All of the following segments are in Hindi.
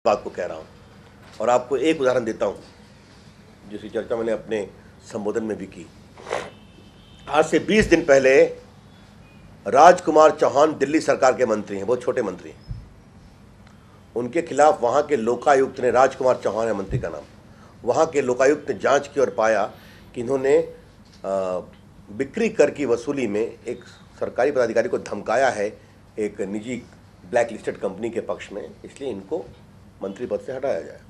बात को कह रहा हूँ और आपको एक उदाहरण देता हूँ जिसकी चर्चा मैंने अपने संबोधन में भी की। आज से 20 दिन पहले राजकुमार चौहान दिल्ली सरकार के मंत्री हैं, बहुत छोटे मंत्री हैं। उनके खिलाफ वहाँ के लोकायुक्त ने, राजकुमार चौहान है मंत्री का नाम, वहाँ के लोकायुक्त ने जांच की और पाया कि इन्होंने बिक्री कर की वसूली में एक सरकारी पदाधिकारी को धमकाया है एक निजी ब्लैक लिस्टेड कंपनी के पक्ष में, इसलिए इनको मंत्री पद से हटाया जाए।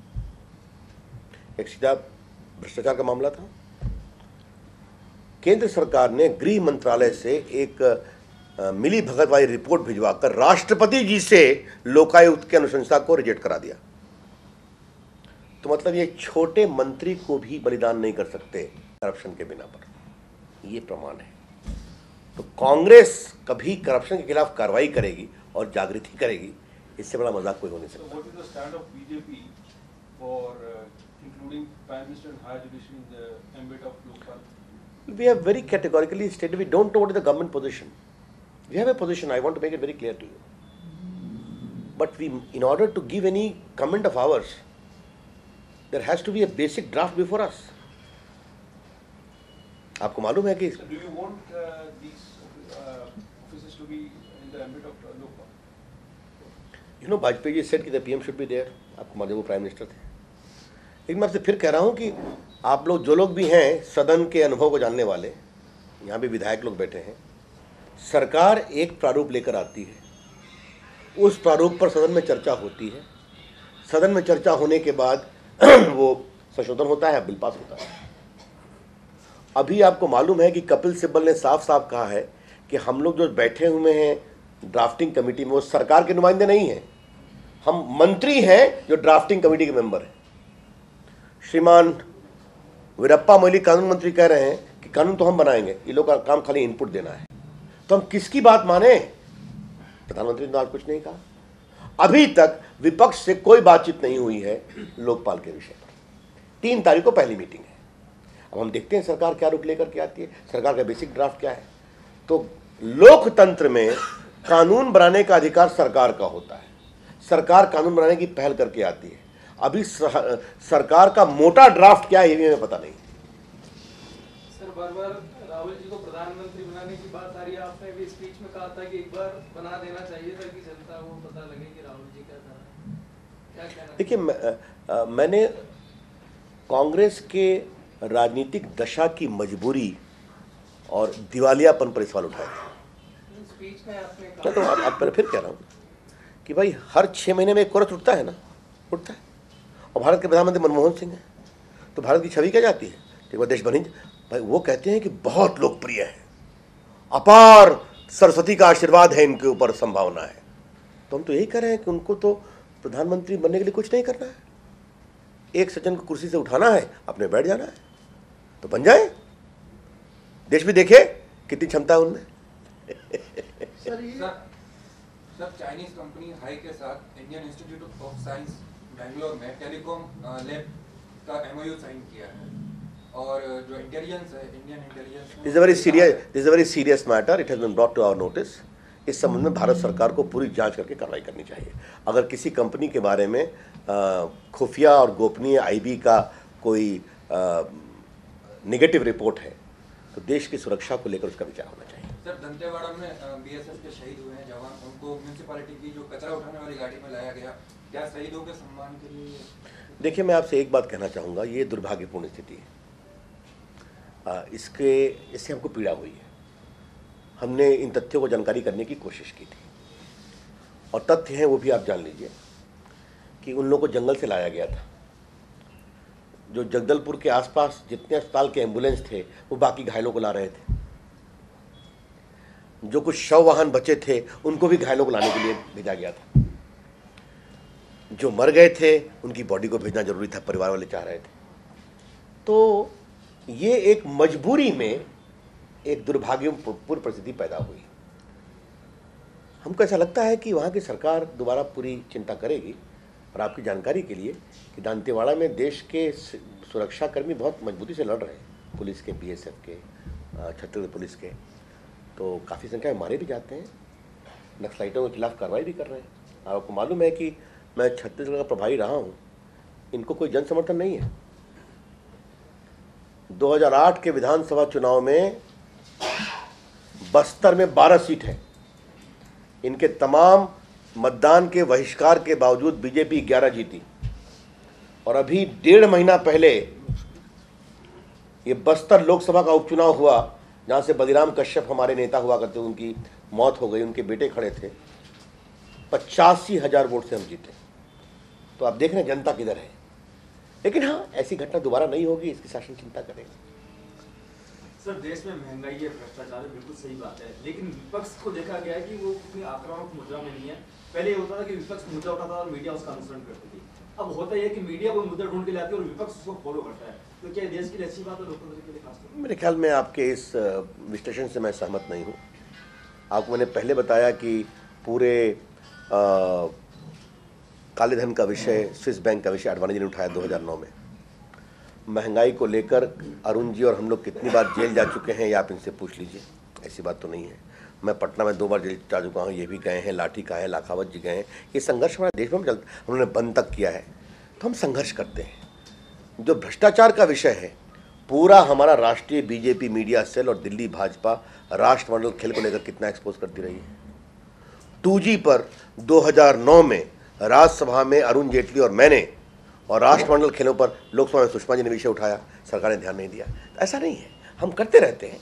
एक सीधा भ्रष्टाचार का मामला था। केंद्र सरकार ने गृह मंत्रालय से एक मिली भगत वाली रिपोर्ट भिजवाकर राष्ट्रपति जी से लोकायुक्त की अनुशंसा को रिजेक्ट करा दिया। तो मतलब ये छोटे मंत्री को भी बलिदान नहीं कर सकते करप्शन के बिना पर, ये प्रमाण है। तो कांग्रेस कभी करप्शन के खिलाफ कार्रवाई करेगी और जागृति करेगी, इससे बड़ा मजाक कोई हो नहीं सकता। What is the stand of BJP for including Prime Minister and higher judiciary in the ambit of Lokpal? We have very categorically stated we don't know what is the government position. We have a position. I want to make it very clear to you. But in order to give any comment of ours, there has to be a basic draft before us. आपको मालूम है कि Do you want these offices to be in the ambit of Lokpal? You know, Vajpayee ji said कि the PM should be there. आपको मालूम वो प्राइम मिनिस्टर थे। लेकिन मैं आपसे फिर कह रहा हूँ कि आप लोग जो लोग भी हैं सदन के अनुभव को जानने वाले, यहाँ भी विधायक लोग बैठे हैं, सरकार एक प्रारूप लेकर आती है, उस प्रारूप पर सदन में चर्चा होती है, सदन में चर्चा होने के बाद वो संशोधन होता है, बिल पास होता है। अभी आपको मालूम है कि कपिल सिब्बल ने साफ साफ कहा है कि हम लोग जो बैठे हुए हैं ड्राफ्टिंग कमेटी में वो सरकार के नुमाइंदे नहीं हैं, हम मंत्री हैं जो ड्राफ्टिंग कमेटी के मेंबर हैं। श्रीमान वीरप्पा मोइली कानून मंत्री कह रहे हैं कि कानून तो हम बनाएंगे, ये लोग का काम खाली इनपुट देना है। तो हम किसकी बात माने? प्रधानमंत्री ने आज कुछ नहीं कहा। अभी तक विपक्ष से कोई बातचीत नहीं हुई है लोकपाल के विषय पर। 3 तारीख को पहली मीटिंग है। अब हम देखते हैं सरकार क्या रुख लेकर के आती है, सरकार का बेसिक ड्राफ्ट क्या है। तो लोकतंत्र में कानून बनाने का अधिकार सरकार का होता है, सरकार कानून बनाने की पहल करके आती है। अभी सरकार का मोटा ड्राफ्ट क्या है ये भी हमें पता नहीं। सर, बार-बार राहुल जी को प्रधानमंत्री बनाने की बात आ रही है। आपने भी स्पीच में कहा था कि एक बार बना देना चाहिए था कि जनता को पता लगे कि राहुल जी क्या कर रहे हैं। क्या कहना? देखिए, मैंने कांग्रेस के राजनीतिक दशा की मजबूरी और दिवालियापन पर सवाल उठाए थे। स्पीच में आपने कहा, तो अब मैं फिर कह रहा हूँ कि भाई हर 6 महीने में एक कोरस उठता है ना, उठता है। और भारत के प्रधानमंत्री मनमोहन सिंह हैं, तो भारत की छवि क्या जाती है? एक बार देश बनी भाई, वो कहते हैं कि बहुत लोकप्रिय है, अपार सरस्वती का आशीर्वाद है इनके ऊपर, संभावना है। तो हम तो यही कह रहे हैं कि उनको तो प्रधानमंत्री बनने के लिए कुछ नहीं करना है, एक सज्जन को कुर्सी से उठाना है, अपने बैठ जाना है, तो बन जाए। देश भी देखे कितनी क्षमता है उनमें। सर, चाइनीज कंपनी हाई के साथ Indian Institute of Science Bangalore में टेलीकॉम लैब का MOU साइन किया है, और जो इंटेलिजेंस है, Indian intelligence, this is a very serious matter, it has been brought to our notice. इस संबंध में भारत सरकार को पूरी जांच करके कार्रवाई करनी चाहिए। अगर किसी कंपनी के बारे में खुफिया और गोपनीय IB का कोई नेगेटिव रिपोर्ट है तो देश की सुरक्षा को लेकर उसका विचार होना चाहिए। सर, दंतेवाड़ा में BSF के शहीद हुए हैं जवान, उनको म्यूनिसिपैलिटी की जो कचरा उठाने वाली गाड़ी में लाया गया, क्या शहीदों के सम्मान के लिए? देखिए, मैं आपसे एक बात कहना चाहूँगा, ये दुर्भाग्यपूर्ण स्थिति है। इससे हमको पीड़ा हुई है। हमने इन तथ्यों को जानकारी करने की कोशिश की थी, और तथ्य हैं वो भी आप जान लीजिए कि उन लोगों को जंगल से लाया गया था। जो जगदलपुर के आसपास जितने अस्पताल के एम्बुलेंस थे वो बाकी घायलों को ला रहे थे। जो कुछ शव वाहन बचे थे उनको भी घायलों को लाने के लिए भेजा गया था। जो मर गए थे उनकी बॉडी को भेजना जरूरी था, परिवार वाले चाह रहे थे। तो ये एक मजबूरी में एक दुर्भाग्यपूर्ण परिस्थिति पैदा हुई। हमको ऐसा लगता है कि वहाँ की सरकार दोबारा पूरी चिंता करेगी। और आपकी जानकारी के लिए कि दंतेवाड़ा में देश के सुरक्षाकर्मी बहुत मजबूती से लड़ रहे हैं, पुलिस के, BSF के, छत्तीसगढ़ पुलिस के, तो काफ़ी संख्या में मारे भी जाते हैं, नक्सलाइटों के खिलाफ कार्रवाई भी कर रहे हैं। आपको मालूम है कि मैं छत्तीसगढ़ का प्रभारी रहा हूँ, इनको कोई जन समर्थन नहीं है। 2008 के विधानसभा चुनाव में बस्तर में 12 सीट है, इनके तमाम मतदान के बहिष्कार के बावजूद बीजेपी 11 जीती। और अभी 1.5 महीना पहले ये बस्तर लोकसभा का उपचुनाव हुआ, जहाँ से बलिराम कश्यप हमारे नेता हुआ करते, उनकी मौत हो गई, उनके बेटे खड़े थे। 85,000 वोट से हम जीते। तो आप देख रहे हैं जनता किधर है। लेकिन हाँ, ऐसी घटना दोबारा नहीं होगी, इसकी शासन चिंता करेगा। सर, देश में महंगाई है, भ्रष्टाचार है, बिल्कुल सही बात है, लेकिन विपक्ष को देखा गया है कि वो उतनी आक्रामक मुद्रा में नहीं है। पहले ये होता था कि विपक्ष मुद्दा उठाता था और मीडिया उसका अनुसरण करती थी। अब होता है कि मीडिया कोई मुद्दा ढूंढ के लाती है और विपक्ष उसको फॉलो करता है। तो क्या देश के लिए अच्छी बात है, लोकतंत्र के लिए खासतौर? मेरे ख्याल में आपके इस विश्लेषण से मैं सहमत नहीं हूँ। आपको मैंने पहले बताया कि पूरे काले धन का विषय, स्विस बैंक का विषय आडवाणी जी ने उठाया 2009 में। महंगाई को लेकर अरुण जी और हम लोग कितनी बार जेल जा चुके हैं, ये आप इनसे पूछ लीजिए। ऐसी बात तो नहीं है। मैं पटना में 2 बार जेल जा चुका हूँ, ये भी गए हैं, लाठी का है, लाखावत जी गए हैं। ये संघर्ष हमारे देश में चलता, उन्होंने बंद तक किया है। तो हम संघर्ष करते हैं। जो भ्रष्टाचार का विषय है, पूरा हमारा राष्ट्रीय बीजेपी मीडिया सेल और दिल्ली भाजपा राष्ट्रमंडल खेल को लेकर कितना एक्सपोज करती रही है। 2G पर 2009 में राज्यसभा में अरुण जेटली और मैंने, और राष्ट्रमंडल खेलों पर लोकसभा में सुषमा जी ने विषय उठाया, सरकार ने ध्यान नहीं दिया। ऐसा नहीं है, हम करते रहते हैं।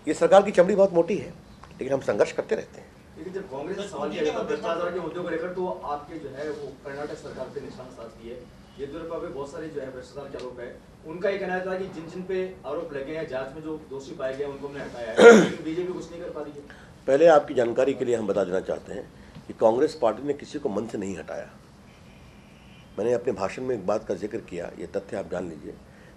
ये सरकार की चमड़ी बहुत मोटी है, लेकिन हम संघर्ष करते रहते हैं। लेकिन जब कांग्रेस ने सवाल किया भ्रष्टाचार के मुद्दों को लेकर, तो आपके जो है वो कर्नाटक सरकार पे निशाना साधती है। येदियुरप्पा पे बहुत सारे जो है भ्रष्टाचार के आरोप है। उनका ये कहना था कि जिन जिन पे आरोप लगे हैं, जांच में जो दोषी पाए गए उनको हमने हटाया है, लेकिन बीजेपी कुछ नहीं कर पा रही है। पहले आपकी जानकारी के लिए हम बता देना चाहते हैं कि कांग्रेस पार्टी ने किसी को मन से नहीं हटाया। मैंने अपने भाषण में एक बात का जिक्र किया, ये तथ्य आप जान लीजिए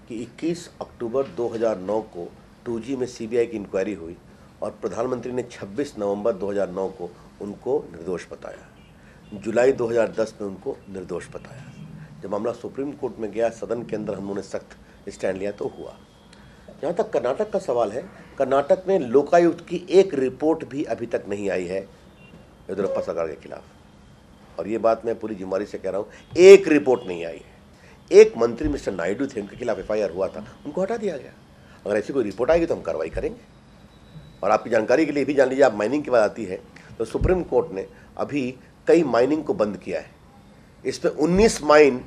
कि 21 अक्टूबर 2009 को 2G में CBI की इंक्वायरी हुई और प्रधानमंत्री ने 26 नवंबर 2009 को उनको निर्दोष बताया। जुलाई 2010 में उनको निर्दोष बताया। जब मामला सुप्रीम कोर्ट में गया, सदन के अंदर हम लोगों ने सख्त स्टैंड लिया तो हुआ। जहाँ तक कर्नाटक का सवाल है, कर्नाटक में लोकायुक्त की एक रिपोर्ट भी अभी तक नहीं आई है येदियुरप्पा सरकार के खिलाफ। और ये बात मैं पूरी जिम्मेदारी से कह रहा हूँ, एक रिपोर्ट नहीं आई है। एक मंत्री मिस्टर नायडू थे, उनके खिलाफ FIR हुआ था, उनको हटा दिया गया। अगर ऐसी कोई रिपोर्ट आएगी तो हम कार्रवाई करेंगे। और आपकी जानकारी के लिए भी जान लीजिए, आप माइनिंग की बात आती है तो सुप्रीम कोर्ट ने अभी कई माइनिंग को बंद किया है। इसमें 19 माइन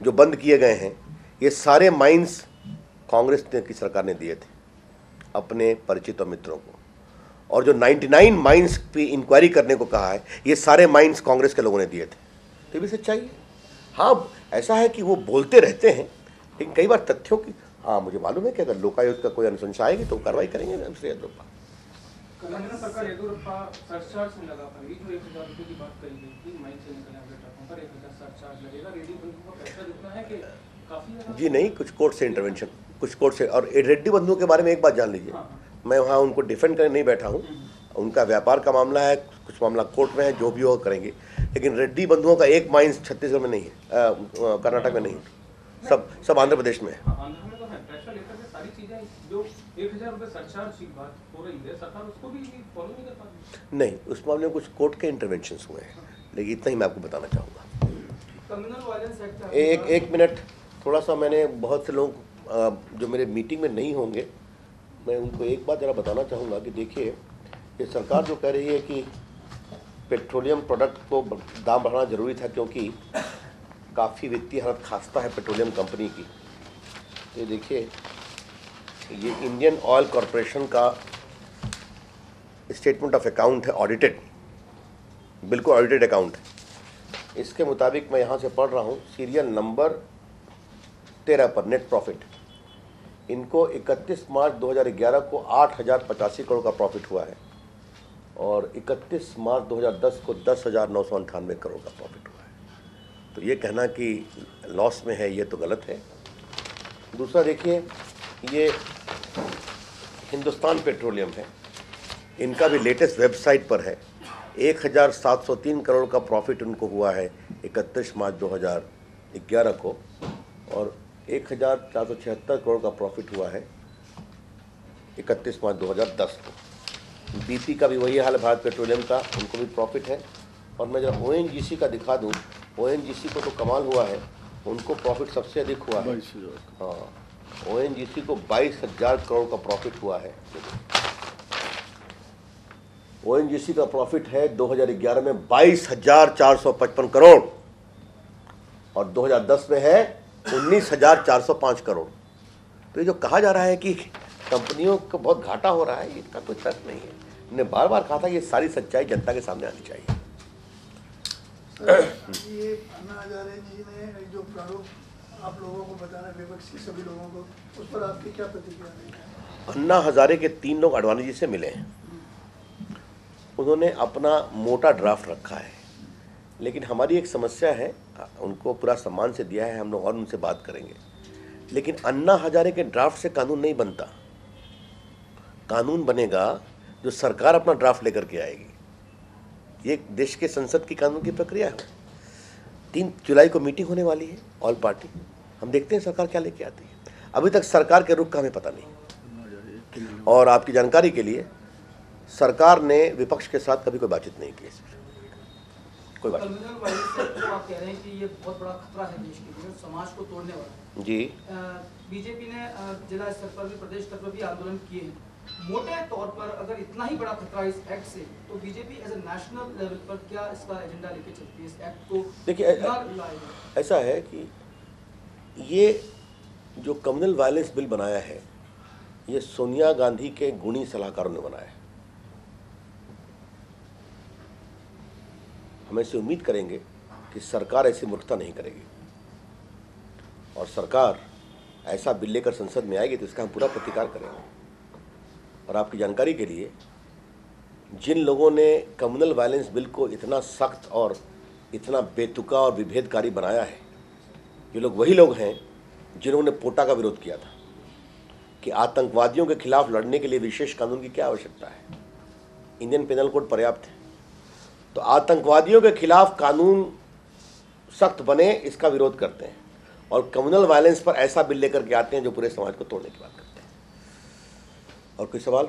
जो बंद किए गए हैं, ये सारे माइन्स कांग्रेस की सरकार ने दिए थे अपने परिचित और मित्रों को। और जो 99 माइन्स पे इंक्वायरी करने को कहा है, ये सारे माइन्स कांग्रेस के लोगों ने दिए थे। तो ये भी सच्चाई है। हाँ, ऐसा है कि वो बोलते रहते हैं, लेकिन कई बार तथ्यों की, हाँ मुझे मालूम है कि अगर लोकायुक्त का कोई अनुशंसा आएगी तो कार्रवाई करेंगे। मिस्टर येदियुरप्पा, तेलंगाना सरकार येदियुरप्पा सरचार्ज में लगा पाएगी। जो 1,000 रुपये की बात कही गई थी, माइन से निकलने वाले ट्रकों पर 1,000 सरचार्ज लगेगा। रेड्डी बंधुओं का पैसा जितना है कि काफी जी नहीं, कुछ कोर्ट से इंटरवेंशन, कुछ कोर्ट से। और रेड्डी बंधुओं के बारे में एक बात जान लीजिए, मैं वहाँ उनको डिफेंड करने नहीं बैठा हूँ। उनका व्यापार का मामला है, कुछ मामला कोर्ट में है, जो भी हो करेंगे। लेकिन रेड्डी बंधुओं का एक माइंस छत्तीसगढ़ में नहीं है, कर्नाटक में नहीं है, सब आंध्र प्रदेश में है। आंध्र में तो है। पैसा लेकर के सारी चीजें जो 1,000 रुपये सरचार्ज की बात हो रही है, सरकार उसको भी फॉलो नहीं कर पा रही। नहीं, उस मामले में कुछ कोर्ट के इंटरवेंशंस हुए हैं, लेकिन इतना ही मैं आपको बताना चाहूँगा। कम्युनल वायलेंस एक्ट एक मिनट, थोड़ा सा मैंने बहुत से लोग जो मेरे मीटिंग में नहीं होंगे, मैं उनको एक बात ज़रा बताना चाहूँगा कि देखिए, ये सरकार जो कह रही है कि पेट्रोलियम प्रोडक्ट को दाम बढ़ाना ज़रूरी था क्योंकि काफ़ी वित्तीय हालत खास्ता है पेट्रोलियम कंपनी की। ये देखिए, ये इंडियन ऑयल कॉरपोरेशन का स्टेटमेंट ऑफ अकाउंट है, ऑडिटेड, बिल्कुल ऑडिटेड अकाउंट है। इसके मुताबिक मैं यहाँ से पढ़ रहा हूँ, सीरियल नंबर 13 पर नेट प्रॉफिट, इनको 31 मार्च 2011 को 8,085 करोड़ का प्रॉफिट हुआ है और 31 मार्च 2010 को 10,998 करोड़ का प्रॉफिट हुआ है। तो ये कहना कि लॉस में है, ये तो गलत है। दूसरा देखिए, ये हिंदुस्तान पेट्रोलियम है, इनका भी लेटेस्ट वेबसाइट पर है, 1,703 करोड़ का प्रॉफिट उनको हुआ है 31 मार्च 2011 को, और 1,476 करोड़ का प्रॉफिट हुआ है 31 मार्च 2010 को। BP का भी वही हाल है, भारत पेट्रोलियम का, उनको भी प्रॉफिट है। और मैं जब ONGC का दिखा दूं ONGC को तो कमाल हुआ है, उनको प्रॉफिट सबसे अधिक हुआ है। हाँ, ONGC को 22,000 करोड़ का प्रॉफिट हुआ है। ONGC का प्रॉफिट है 2011 में 22,455 करोड़ और 2010 में है 19,405 करोड़। तो ये जो कहा जा रहा है कि कंपनियों को बहुत घाटा हो रहा है, इसका कोई तर्क नहीं है। हमने बार बार कहा था ये सारी सच्चाई जनता के सामने आनी चाहिए। ये अन्ना हजारे जी ने जो प्रारूप आप लोगों को बताना, विपक्षी सभी लोगों को, उस पर आपकी क्या प्रतिक्रिया है? अन्ना हजारे के 3 लोग आडवाणी जी से मिले हैं, उन्होंने अपना मोटा ड्राफ्ट रखा है, लेकिन हमारी एक समस्या है, उनको पूरा सम्मान से दिया है, हम लोग और उनसे बात करेंगे, लेकिन अन्ना हजारे के ड्राफ्ट से कानून नहीं बनता। कानून बनेगा जो सरकार अपना ड्राफ्ट लेकर के आएगी। ये देश के संसद की कानून की प्रक्रिया है। 3 जुलाई को मीटिंग होने वाली है ऑल पार्टी, हम देखते हैं सरकार क्या लेके आती है। अभी तक सरकार के रुख का हमें पता नहीं। और आपकी जानकारी के लिए, सरकार ने विपक्ष के साथ कभी कोई बातचीत नहीं की, कोई बात नहीं। कम्युनल वायलेंस से आप कह रहे हैं कि ये बहुत बड़ा खतरा है देश के लिए, समाज को तोड़ने वाला है। जी, बीजेपी ने जिला स्तर पर भी, प्रदेश स्तर पर भी आंदोलन किए हैं। मोटे तौर पर अगर इतना ही बड़ा खतरा इस एक्ट से, तो BJP as a national level पर क्या इसका एजेंडा लेके चलती है? इस एक्ट को देखिए ऐसा है कि ये जो कम्युनल वायलेंस बिल बनाया है, ये सोनिया गांधी के गुणी सलाहकारों ने बनाया है। हम ऐसे उम्मीद करेंगे कि सरकार ऐसी मूर्खता नहीं करेगी, और सरकार ऐसा बिल लेकर संसद में आएगी तो इसका हम पूरा प्रतिकार करेंगे। और आपकी जानकारी के लिए, जिन लोगों ने कम्युनल वायलेंस बिल को इतना सख्त और इतना बेतुका और विभेदकारी बनाया है, ये लोग वही लोग हैं जिन्होंने पोटा का विरोध किया था कि आतंकवादियों के खिलाफ लड़ने के लिए विशेष कानून की क्या आवश्यकता है, इंडियन पेनल कोड पर्याप्त है। तो आतंकवादियों के खिलाफ कानून सख्त बने, इसका विरोध करते हैं, और कम्युनल वायलेंस पर ऐसा बिल लेकर के आते हैं जो पूरे समाज को तोड़ने की बात करते हैं। और कोई सवाल?